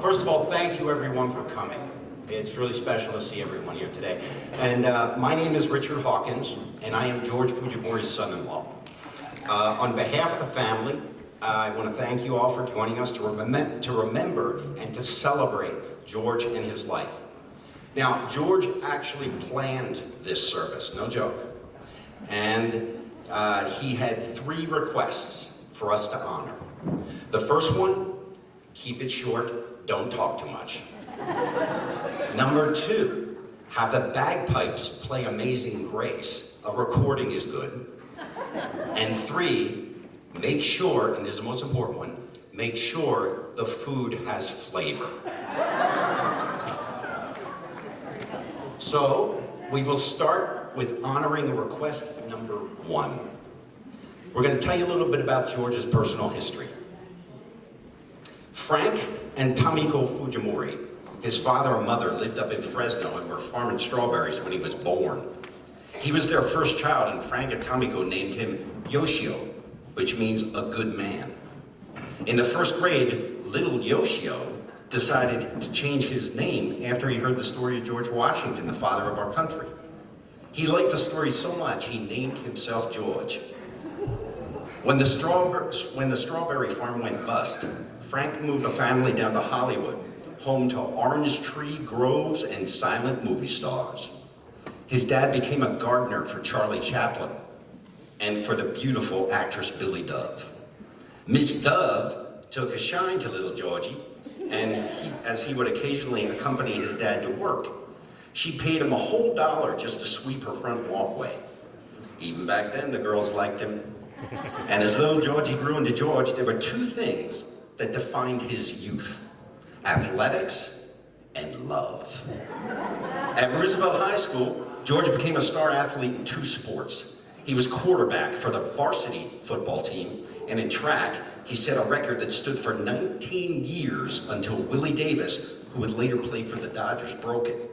First of all, thank you everyone for coming. It's really special to see everyone here today. And my name is Richard Hawkins, and I am George Fujimori's son-in-law. On behalf of the family, I want to thank you all for joining us to remember and to celebrate George and his life. Now, George actually planned this service, no joke. And he had 3 requests for us to honor. The first one, keep it short, don't talk too much. Number 2, have the bagpipes play Amazing Grace. A recording is good. And 3, make sure, and this is the most important one, make sure the food has flavor. So, we will start with honoring request number 1. We're going to tell you a little bit about George's personal history. Frank and Tamiko Fujimori, his father and mother, lived up in Fresno and were farming strawberries when he was born. He was their first child, and Frank and Tamiko named him Yoshio, which means a good man. In the first grade, little Yoshio decided to change his name after he heard the story of George Washington, the father of our country. He liked the story so much, he named himself George. When the strawberry farm went bust, Frank moved the family down to Hollywood, home to orange tree groves and silent movie stars. His dad became a gardener for Charlie Chaplin and for the beautiful actress Billy Dove. Miss Dove took a shine to little Georgie, and as he would occasionally accompany his dad to work, she paid him a whole $1 just to sweep her front walkway. Even back then, the girls liked him. And as little Georgie grew into George, there were 2 things that defined his youth: athletics and love. At Roosevelt High School, George became a star athlete in 2 sports. He was quarterback for the varsity football team, and in track, he set a record that stood for 19 years until Willie Davis, who would later play for the Dodgers, broke it.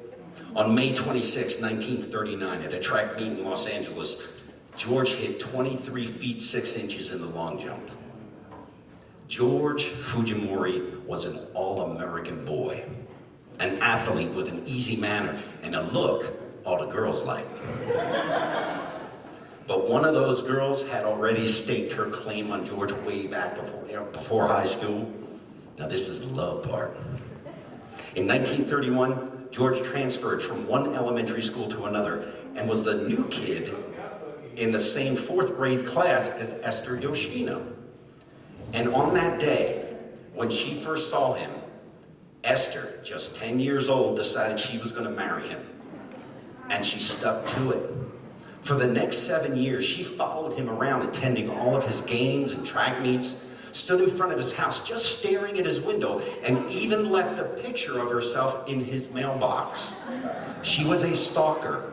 On May 26, 1939, at a track meet in Los Angeles, George hit 23 feet 6 inches in the long jump. George Fujimori was an all-American boy, an athlete with an easy manner and a look all the girls liked. But one of those girls had already staked her claim on George way back before high school. Now this is the love part. In 1931, George transferred from one elementary school to another and was the new kid in the same 4th grade class as Esther Yoshino. And on that day, when she first saw him, Esther, just 10 years old, decided she was going to marry him. And she stuck to it. For the next 7 years, she followed him around, attending all of his games and track meets, stood in front of his house just staring at his window, and even left a picture of herself in his mailbox. She was a stalker.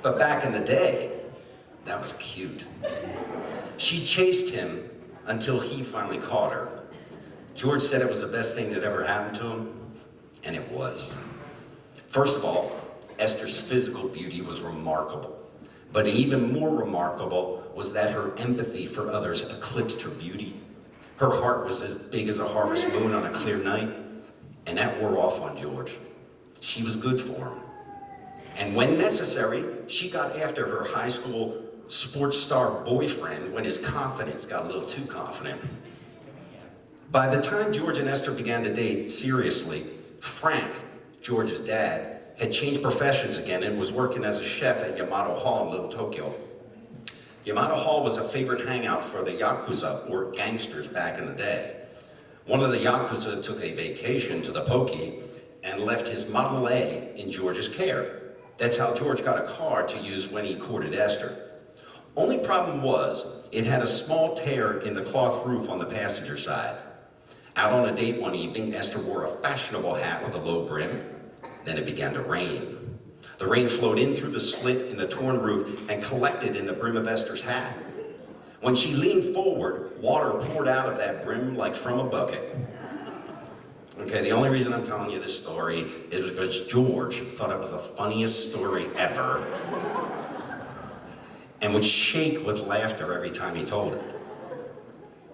But back in the day, that was cute. She chased him until he finally caught her. George said it was the best thing that ever happened to him, and it was. First of all, Esther's physical beauty was remarkable, but even more remarkable was that her empathy for others eclipsed her beauty. Her heart was as big as a harvest moon on a clear night, and that wore off on George. She was good for him. And when necessary, she got after her high school sports star boyfriend when his confidence got a little too confident. By the time George and Esther began to date seriously, Frank, George's dad, had changed professions again and was working as a chef at Yamato Hall in Little Tokyo. Yamato Hall was a favorite hangout for the Yakuza, or gangsters, back in the day. One of the Yakuza took a vacation to the Pokey and left his Model A in George's care. That's how George got a car to use when he courted Esther. Only problem was, it had a small tear in the cloth roof on the passenger side. Out on a date one evening, Esther wore a fashionable hat with a low brim. Then it began to rain. The rain flowed in through the slit in the torn roof and collected in the brim of Esther's hat. When she leaned forward, water poured out of that brim like from a bucket. Okay, the only reason I'm telling you this story is because George thought it was the funniest story ever and would shake with laughter every time he told it.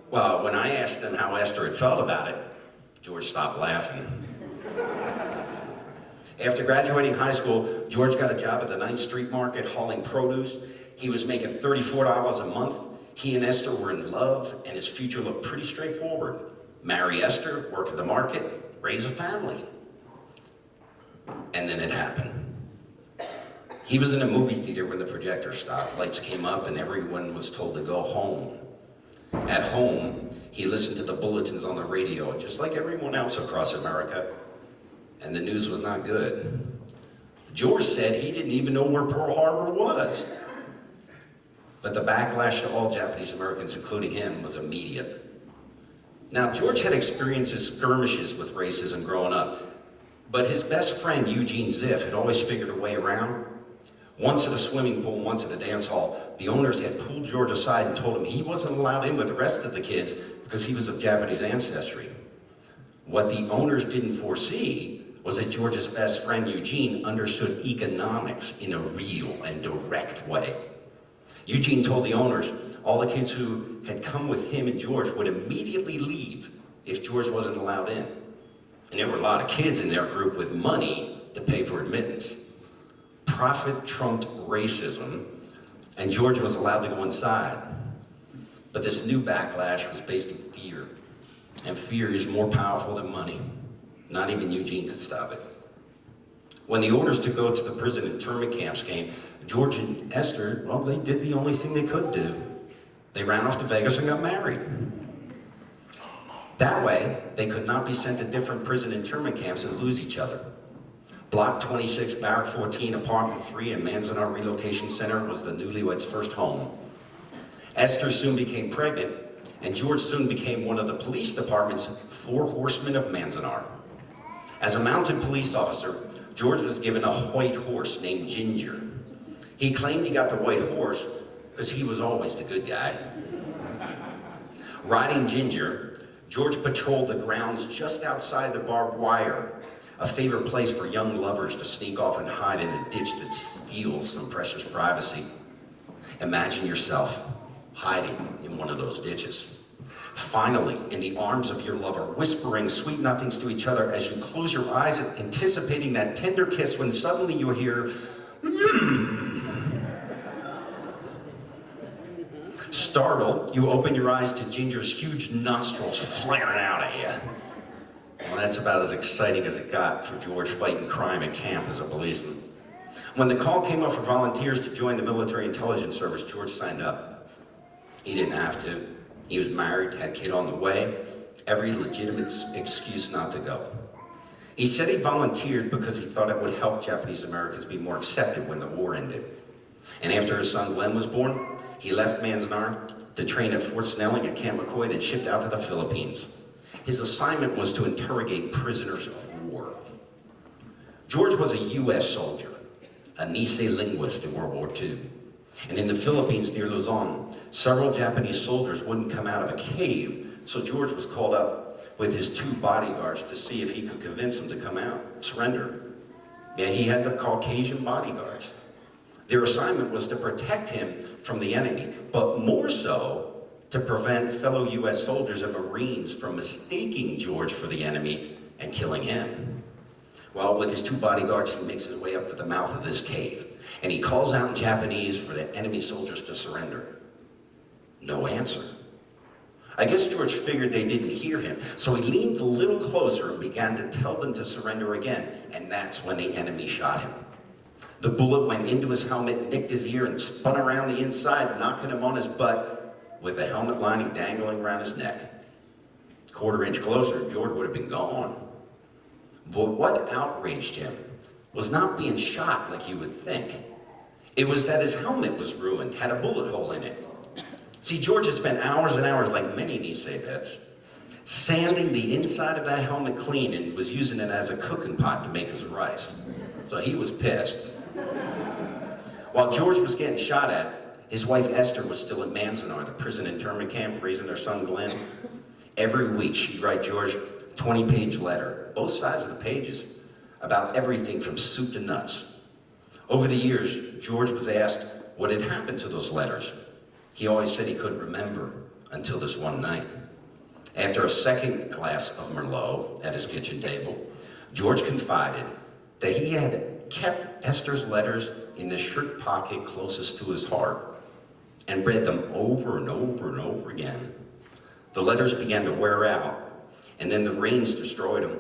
Well, when I asked him how Esther had felt about it, George stopped laughing. After graduating high school, George got a job at the 9th Street Market hauling produce. He was making $34 a month. He and Esther were in love, and his future looked pretty straightforward. Marry Esther, work at the market, raise a family. And then it happened. He was in a movie theater when the projector stopped. Lights came up and everyone was told to go home. At home, he listened to the bulletins on the radio, just like everyone else across America, and the news was not good. George said he didn't even know where Pearl Harbor was. But the backlash to all Japanese Americans, including him, was immediate. Now, George had experienced his skirmishes with racism growing up, but his best friend, Eugene Ziff, had always figured a way around. Once at a swimming pool, once at a dance hall, the owners had pulled George aside and told him he wasn't allowed in with the rest of the kids because he was of Japanese ancestry. What the owners didn't foresee was that George's best friend, Eugene, understood economics in a real and direct way. Eugene told the owners all the kids who had come with him and George would immediately leave if George wasn't allowed in. And there were a lot of kids in their group with money to pay for admittance. Profit trumped racism, and George was allowed to go inside. But this new backlash was based in fear, and fear is more powerful than money. Not even Eugene could stop it. When the orders to go to the prison internment camps came, George and Esther, well, they did the only thing they could do. They ran off to Vegas and got married. That way, they could not be sent to different prison internment camps and lose each other. Block 26, Barrack 14, Apartment 3 in Manzanar Relocation Center was the newlyweds' first home. Esther soon became pregnant, and George soon became one of the police department's 4 horsemen of Manzanar. As a mounted police officer, George was given a white horse named Ginger. He claimed he got the white horse because he was always the good guy. Riding Ginger, George patrolled the grounds just outside the barbed wire, a favorite place for young lovers to sneak off and hide in a ditch that steals some precious privacy. Imagine yourself hiding in one of those ditches. Finally, in the arms of your lover, whispering sweet nothings to each other as you close your eyes, anticipating that tender kiss when suddenly you hear, Startled, you open your eyes to Ginger's huge nostrils flaring out at you. Well, that's about as exciting as it got for George fighting crime at camp as a policeman. When the call came up for volunteers to join the military intelligence service, George signed up. He didn't have to. He was married, had a kid on the way, every legitimate excuse not to go. He said he volunteered because he thought it would help Japanese Americans be more accepted when the war ended. And after his son Glenn was born, he left Manzanar to train at Fort Snelling at Camp McCoy, then shipped out to the Philippines. His assignment was to interrogate prisoners of war. George was a U.S. soldier, a Nisei linguist in World War II. And in the Philippines near Luzon, several Japanese soldiers wouldn't come out of a cave, so George was called up with his 2 bodyguards to see if he could convince them to come out, surrender. Yeah, he had the Caucasian bodyguards. Their assignment was to protect him from the enemy, but more so to prevent fellow U.S. soldiers and Marines from mistaking George for the enemy and killing him. Well, with his 2 bodyguards, he makes his way up to the mouth of this cave, and he calls out in Japanese for the enemy soldiers to surrender. No answer. I guess George figured they didn't hear him, so he leaned a little closer and began to tell them to surrender again, and that's when the enemy shot him. The bullet went into his helmet, nicked his ear, and spun around the inside, knocking him on his butt with the helmet lining dangling around his neck. A quarter-inch closer, George would have been gone. But what outraged him was not being shot like you would think. It was that his helmet was ruined, had a bullet hole in it. See, George had spent hours and hours, like many Nisei vets, sanding the inside of that helmet clean and was using it as a cooking pot to make his rice. So he was pissed. While George was getting shot at, his wife Esther was still at Manzanar, the prison internment camp, raising their son Glenn. Every week she'd write George a 20-page letter, both sides of the pages, about everything from soup to nuts. Over the years, George was asked what had happened to those letters. He always said he couldn't remember until this one night. After a second glass of Merlot at his kitchen table, George confided that he had kept Esther's letters in the shirt pocket closest to his heart and read them over and over and over again. The letters began to wear out, and then the rains destroyed them.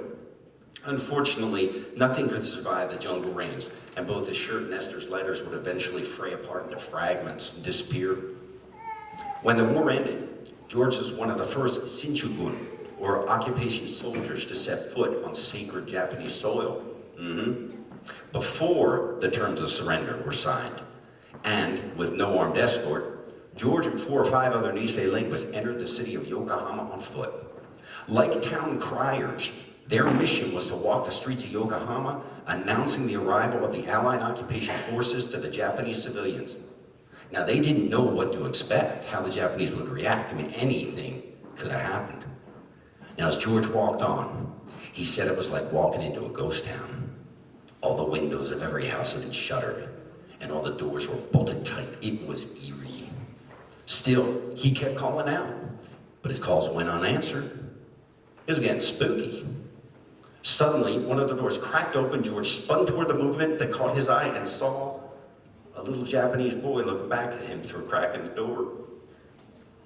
Unfortunately, nothing could survive the jungle rains, and both his shirt and Esther's letters would eventually fray apart into fragments and disappear. When the war ended, George was one of the first Shinchugun, or occupation soldiers, to set foot on sacred Japanese soil. Before the terms of surrender were signed, and with no armed escort, George and 4 or 5 other Nisei linguists entered the city of Yokohama on foot. Like town criers, their mission was to walk the streets of Yokohama, announcing the arrival of the Allied occupation forces to the Japanese civilians. Now, they didn't know what to expect, how the Japanese would react. I mean, anything could have happened. Now, as George walked on, he said it was like walking into a ghost town. All the windows of every house had been shuttered, and all the doors were bolted tight. It was eerie. Still, he kept calling out, but his calls went unanswered. It was getting spooky. Suddenly, one of the doors cracked open. George spun toward the movement that caught his eye and saw a little Japanese boy looking back at him through a crack in the door.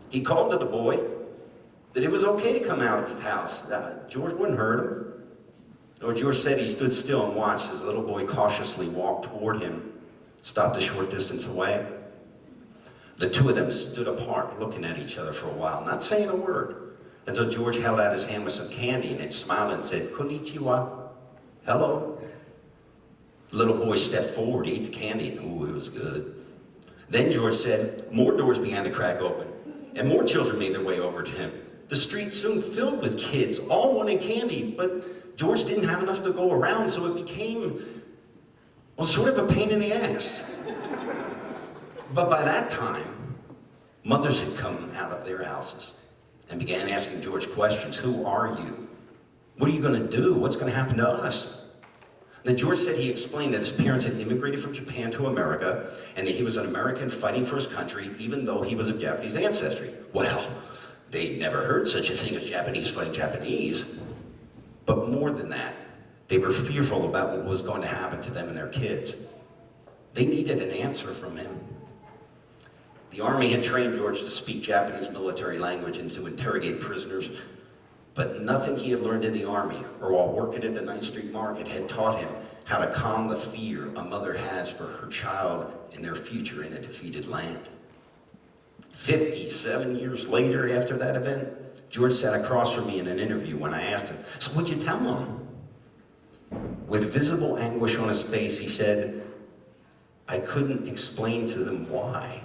He called to the boy that it was okay to come out of his house. George wouldn't hurt him. Or George said he stood still and watched as the little boy cautiously walked toward him, stopped a short distance away. The two of them stood apart, looking at each other for a while, not saying a word, until George held out his hand with some candy and it smiled and said, "Konnichiwa, hello." The little boy stepped forward to eat the candy, and ooh, it was good. Then George said, more doors began to crack open, and more children made their way over to him. The street soon filled with kids, all wanting candy, but George didn't have enough to go around, so it became, well, sort of a pain in the ass. But by that time, mothers had come out of their houses and began asking George questions. Who are you? What are you going to do? What's going to happen to us? Then George said he explained that his parents had immigrated from Japan to America and that he was an American fighting for his country even though he was of Japanese ancestry. Well, they'd never heard such a thing as Japanese fighting Japanese. But more than that, they were fearful about what was going to happen to them and their kids. They needed an answer from him. The army had trained George to speak Japanese military language and to interrogate prisoners, but nothing he had learned in the army or while working at the 9th Street Market had taught him how to calm the fear a mother has for her child and their future in a defeated land. 57 years later after that event, George sat across from me in an interview when I asked him, "So what'd you tell them?" With visible anguish on his face, he said, "I couldn't explain to them why,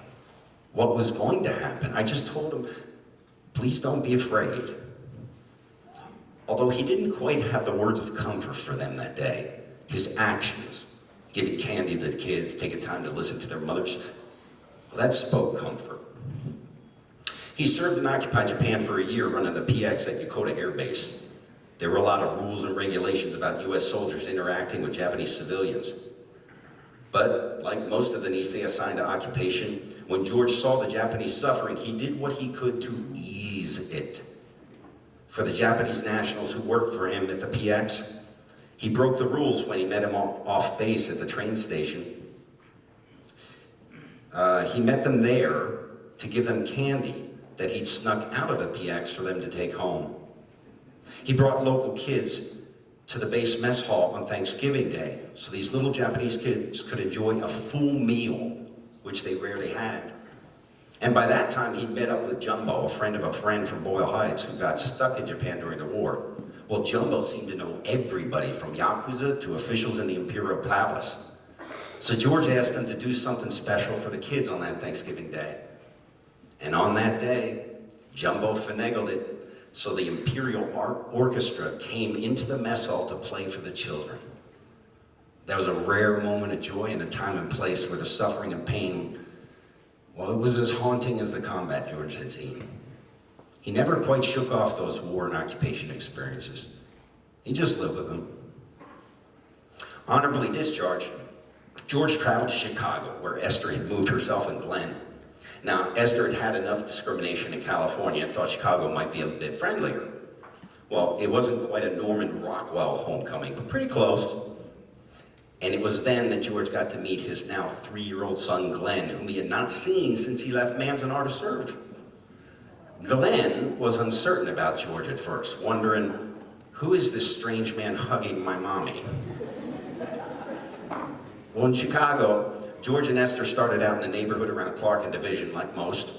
what was going to happen. I just told them, please don't be afraid." Although he didn't quite have the words of comfort for them that day, his actions, giving candy to the kids, taking time to listen to their mothers, well, that spoke comfort. He served in occupied Japan for a year running the PX at Yokota Air Base. There were a lot of rules and regulations about US soldiers interacting with Japanese civilians. But like most of the Nisei assigned to occupation, when George saw the Japanese suffering, he did what he could to ease it. For the Japanese nationals who worked for him at the PX, he broke the rules when he met him off base at the train station. He met them there to give them candy that he'd snuck out of the PX for them to take home. He brought local kids to the base mess hall on Thanksgiving Day so these little Japanese kids could enjoy a full meal, which they rarely had. And by that time, he'd met up with Jumbo, a friend from Boyle Heights, who got stuck in Japan during the war. Well, Jumbo seemed to know everybody from Yakuza to officials in the Imperial Palace. So George asked him to do something special for the kids on that Thanksgiving Day. And on that day, Jumbo finagled it so the Imperial Orchestra came into the mess hall to play for the children. That was a rare moment of joy in a time and place where the suffering and pain, well, it was as haunting as the combat George had seen. He never quite shook off those war and occupation experiences. He just lived with them. Honorably discharged, George traveled to Chicago, where Esther had moved herself and Glenn. Now, Esther had had enough discrimination in California and thought Chicago might be a bit friendlier. Well, it wasn't quite a Norman Rockwell homecoming, but pretty close. And it was then that George got to meet his now 3-year-old son, Glenn, whom he had not seen since he left Manzanar to serve. Glenn was uncertain about George at first, wondering, who is this strange man hugging my mommy? Well, in Chicago, George and Esther started out in the neighborhood around Clark and Division, like most,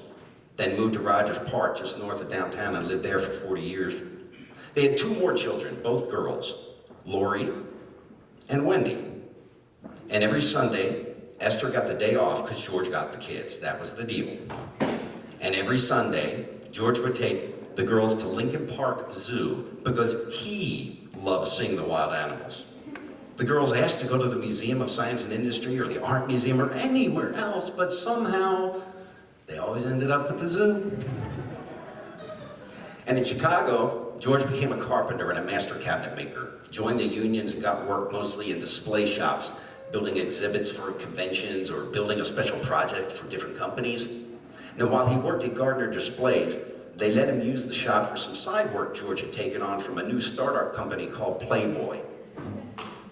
then moved to Rogers Park, just north of downtown, and lived there for 40 years. They had 2 more children, both girls, Lori and Wendy. And every Sunday, Esther got the day off because George got the kids. That was the deal. And every Sunday, George would take the girls to Lincoln Park Zoo because he loved seeing the wild animals. The girls asked to go to the Museum of Science and Industry or the Art Museum or anywhere else, but somehow they always ended up at the zoo. And in Chicago, George became a carpenter and a master cabinet maker, joined the unions and got work mostly in display shops, building exhibits for conventions or building a special project for different companies. Now, while he worked at Gardner Displays, they let him use the shop for some side work George had taken on from a new startup company called Playboy.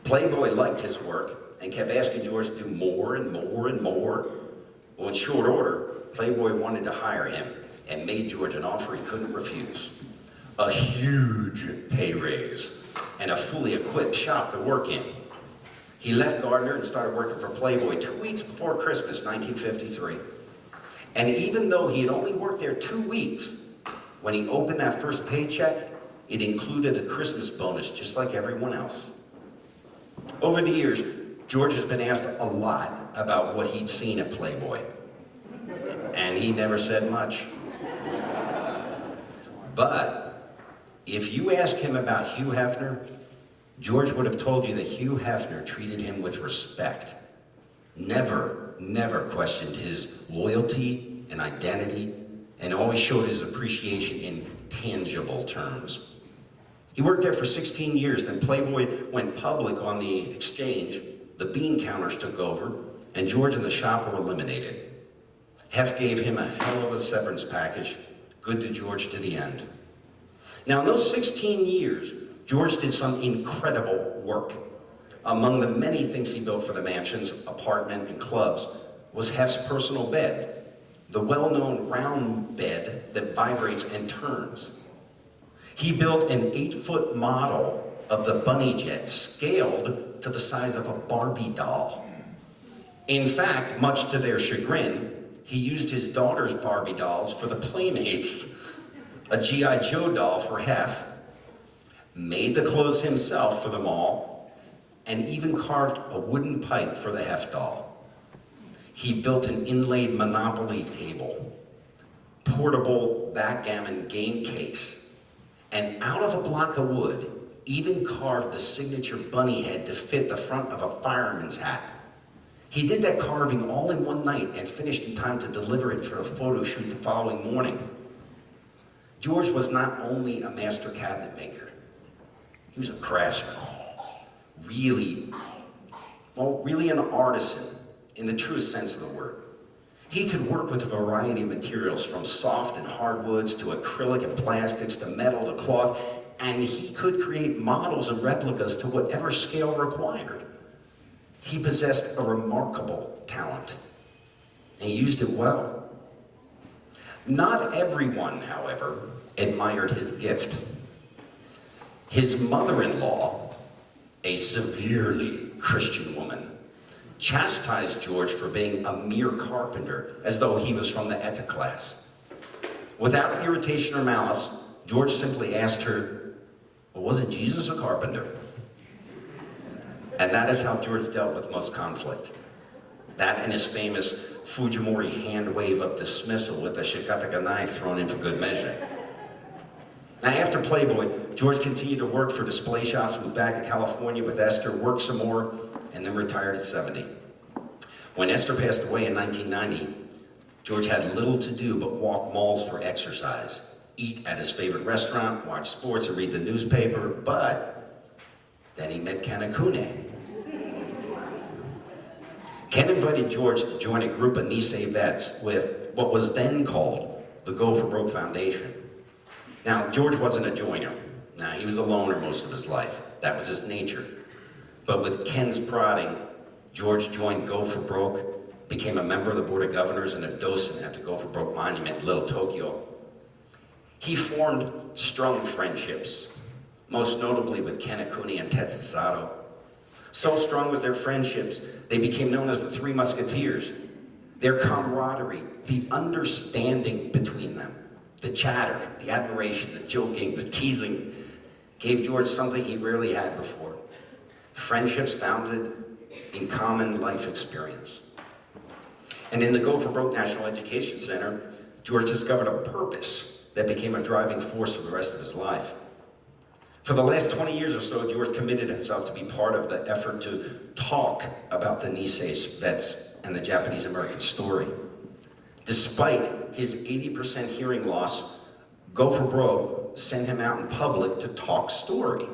Playboy liked his work and kept asking George to do more and more and more. Well, in short order, Playboy wanted to hire him and made George an offer he couldn't refuse. A huge pay raise and a fully equipped shop to work in. He left Gardner and started working for Playboy 2 weeks before Christmas, 1953. And even though he had only worked there 2 weeks, when he opened that first paycheck, it included a Christmas bonus, just like everyone else. Over the years, George has been asked a lot about what he'd seen at Playboy. And he never said much. But if you ask him about Hugh Hefner, George would have told you that Hugh Hefner treated him with respect. Never questioned his loyalty and identity, and always showed his appreciation in tangible terms. He worked there for 16 years, then Playboy went public on the exchange, the bean counters took over, and George and the shop were eliminated. Hef gave him a hell of a severance package, good to George to the end. Now, in those 16 years, George did some incredible work. Among the many things he built for the mansions, apartment, and clubs was Hef's personal bed, the well-known round bed that vibrates and turns. He built an 8-foot model of the bunny jet, scaled to the size of a Barbie doll. In fact, much to their chagrin, he used his daughter's Barbie dolls for the Playmates, a G.I. Joe doll for Hef, made the clothes himself for them all, and even carved a wooden pipe for the Hef doll. He built an inlaid Monopoly table, portable backgammon game case, and out of a block of wood, even carved the signature bunny head to fit the front of a fireman's hat. He did that carving all in one night and finished in time to deliver it for a photo shoot the following morning. George was not only a master cabinet maker, he was a craftsman. Really an artisan in the truest sense of the word. He could work with a variety of materials, from soft and hardwoods to acrylic and plastics to metal to cloth, and he could create models and replicas to whatever scale required. He possessed a remarkable talent, and he used it well. Not everyone, however, admired his gift. His mother-in-law, a severely Christian woman, chastised George for being a mere carpenter, as though he was from the Etta class. Without irritation or malice, George simply asked her, well, wasn't Jesus a carpenter? And that is how George dealt with most conflict. That and his famous Fujimori hand wave of dismissal with a shikataka knife thrown in for good measure. Now, after Playboy, George continued to work for display shops, moved back to California with Esther, worked some more, and then retired at 70. When Esther passed away in 1990, George had little to do but walk malls for exercise, eat at his favorite restaurant, watch sports, and read the newspaper, but then he met Kanekune. Ken invited George to join a group of Nisei vets with what was then called the Go for Broke Foundation. Now, George wasn't a joiner. Now, he was a loner most of his life. That was his nature. But with Ken's prodding, George joined Go for Broke, became a member of the Board of Governors and a docent at the Go for Broke Monument in Little Tokyo. He formed strong friendships, most notably with Ken Akuni and Tetsu Sato. So strong was their friendships, they became known as the Three Musketeers. Their camaraderie, the understanding between them, the chatter, the admiration, the joking, the teasing, gave George something he rarely had before. Friendships founded in common life experience. And in the Go for Broke National Education Center, George discovered a purpose that became a driving force for the rest of his life. For the last 20 years or so, George committed himself to be part of the effort to talk about the Nisei vets and the Japanese American story. Despite his 80% hearing loss, Go for Broke sent him out in public to talk story.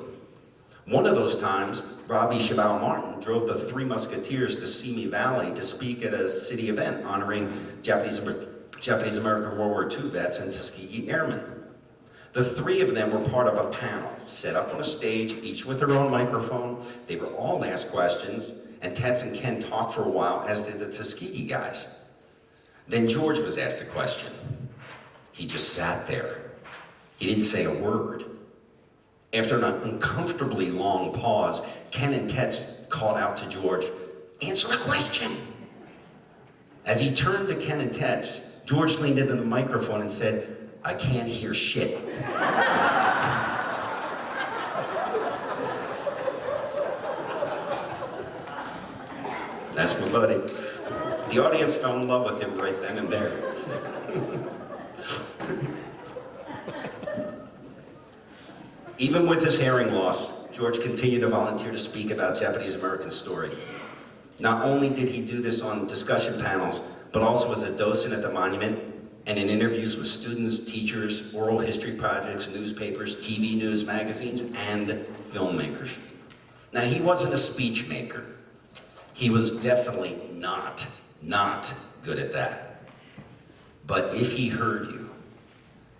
One of those times, Robbie Chabot Martin drove the Three Musketeers to Simi Valley to speak at a city event honoring Japanese American World War II vets and Tuskegee Airmen. The three of them were part of a panel, set up on a stage, each with their own microphone. They were all asked questions, and Tetsu and Ken talked for a while, as did the Tuskegee guys. Then George was asked a question. He just sat there. He didn't say a word. After an uncomfortably long pause, Ken and Tetsu called out to George, "Answer the question." As he turned to Ken and Tetsu, George leaned into the microphone and said, "I can't hear shit." That's my buddy. The audience fell in love with him right then and there. Even with his hearing loss, George continued to volunteer to speak about Japanese American story. Not only did he do this on discussion panels, but also as a docent at the monument and in interviews with students, teachers, oral history projects, newspapers, TV news, magazines, and filmmakers. Now, he wasn't a speech maker. He was definitely not good at that. But if he heard you,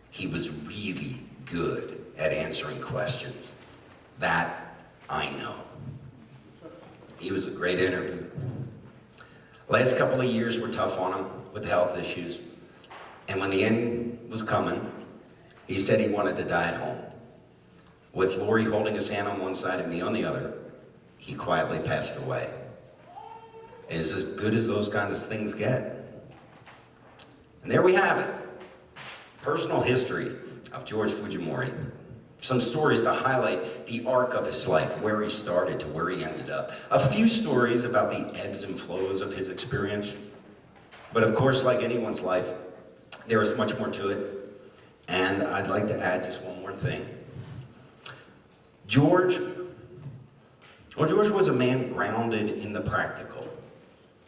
he was really good at answering questions. That I know. He was a great interview. Last couple of years were tough on him with health issues. And when the end was coming, he said he wanted to die at home. With Lori holding his hand on one side and me on the other, he quietly passed away. It's as good as those kinds of things get. And there we have it. Personal history of George Fujimori. Some stories to highlight the arc of his life, where he started to where he ended up. A few stories about the ebbs and flows of his experience. But of course, like anyone's life, there is much more to it. And I'd like to add just one more thing. George was a man grounded in the practical.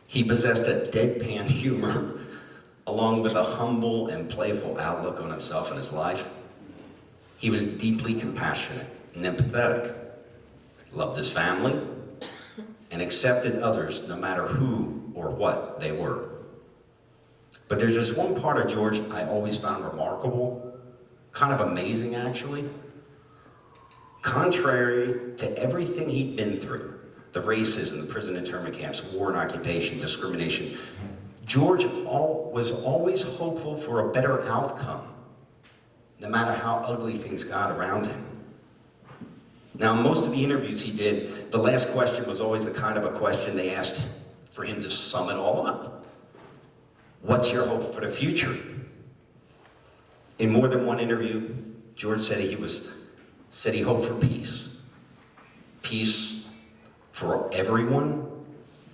He possessed a deadpan humor, along with a humble and playful outlook on himself and his life. He was deeply compassionate and empathetic, loved his family, and accepted others no matter who or what they were. But there's just one part of George I always found remarkable, kind of amazing actually. Contrary to everything he'd been through, the racism, the prison internment camps, war and occupation, discrimination, George was always hopeful for a better outcome, no matter how ugly things got around him. Now, in most of the interviews he did, the last question was always the kind of a question they asked for him to sum it all up. What's your hope for the future? In more than one interview, George said he hoped for peace. Peace for everyone,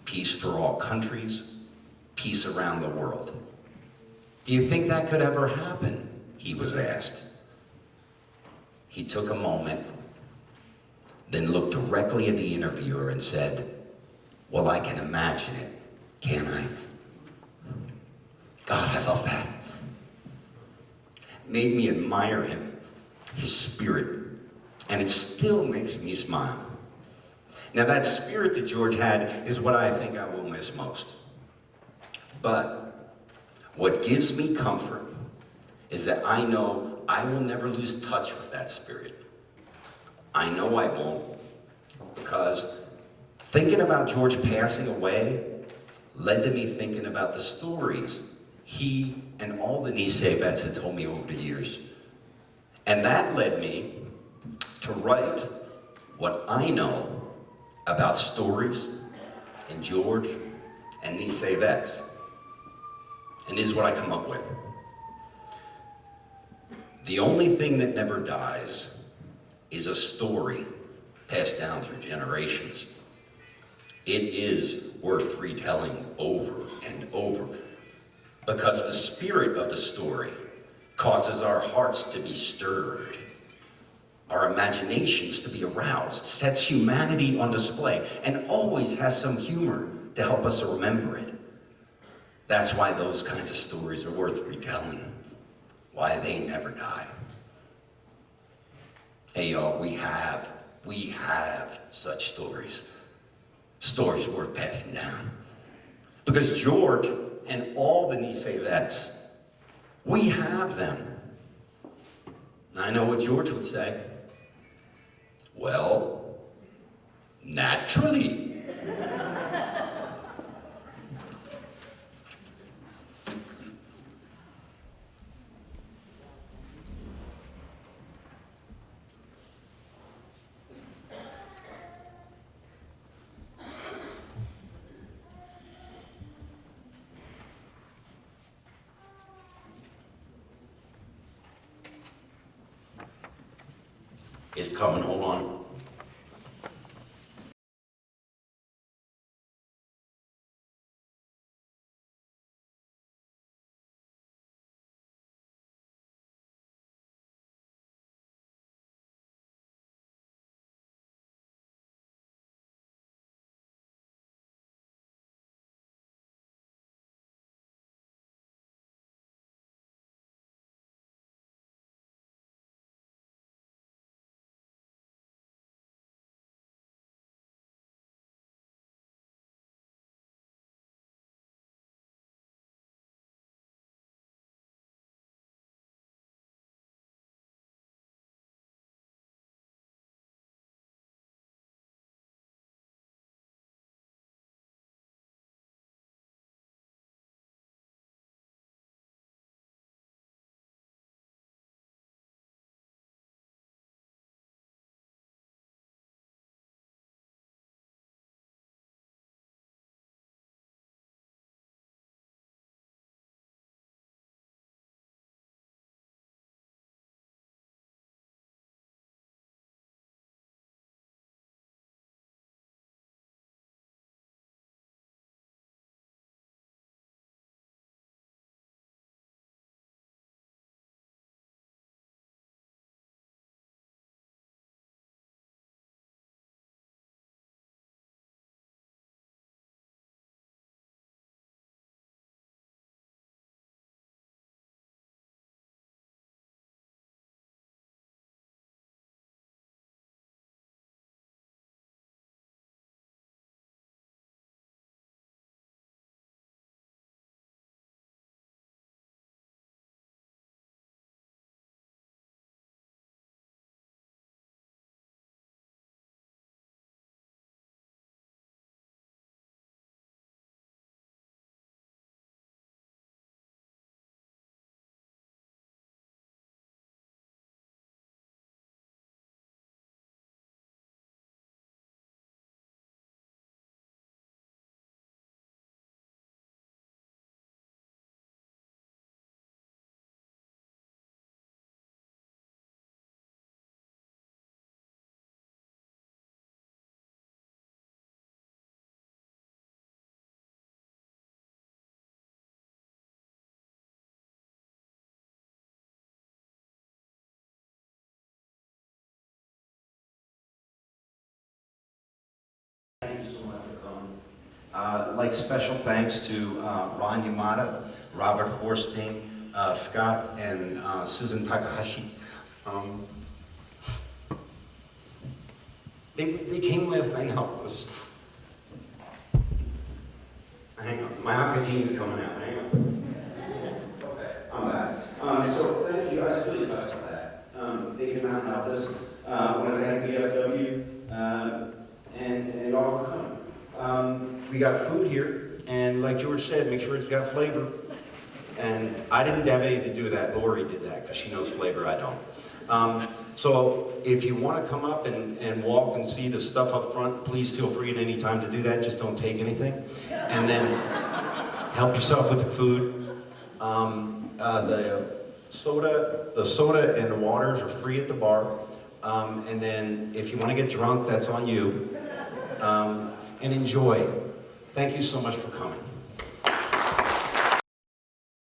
peace for all countries, peace around the world. Do you think that could ever happen? He was asked. He took a moment, then looked directly at the interviewer and said, "Well, I can imagine it, can't I?" God, I love that. Made me admire him, his spirit, and it still makes me smile. Now that spirit that George had is what I think I will miss most. But what gives me comfort is that I know I will never lose touch with that spirit. I know I won't, because thinking about George passing away led to me thinking about the stories he and all the Nisei vets had told me over the years. And that led me to write what I know about stories and George and Nisei vets. And this is what I come up with. The only thing that never dies is a story passed down through generations. It is worth retelling over and over, because the spirit of the story causes our hearts to be stirred, our imaginations to be aroused, sets humanity on display, and always has some humor to help us remember it. That's why those kinds of stories are worth retelling, why they never die. Hey y'all, we have such stories. Stories worth passing down. Because George and all the Nisei vets, we have them. I know what George would say. Well, naturally. It's coming, hold on. Thank you so much for coming. Like special thanks to Ron Yamada, Robert Horstein, Scott, and Susan Takahashi. They came last night and helped us. Hang on, my hockey team's coming out, hang on. Okay, I'm back. So thank you, I was really touched by that. They came out and helped us. I want to thank the VFW and y'all for coming. We got food here, and like George said, make sure it's got flavor. And I didn't have anything to do with that, Lori did that, because she knows flavor, I don't. So if you want to come up and walk and see the stuff up front, please feel free at any time to do that, just don't take anything. And then help yourself with the food. The soda and the waters are free at the bar. And then if you want to get drunk, that's on you. And enjoy. Thank you so much for coming.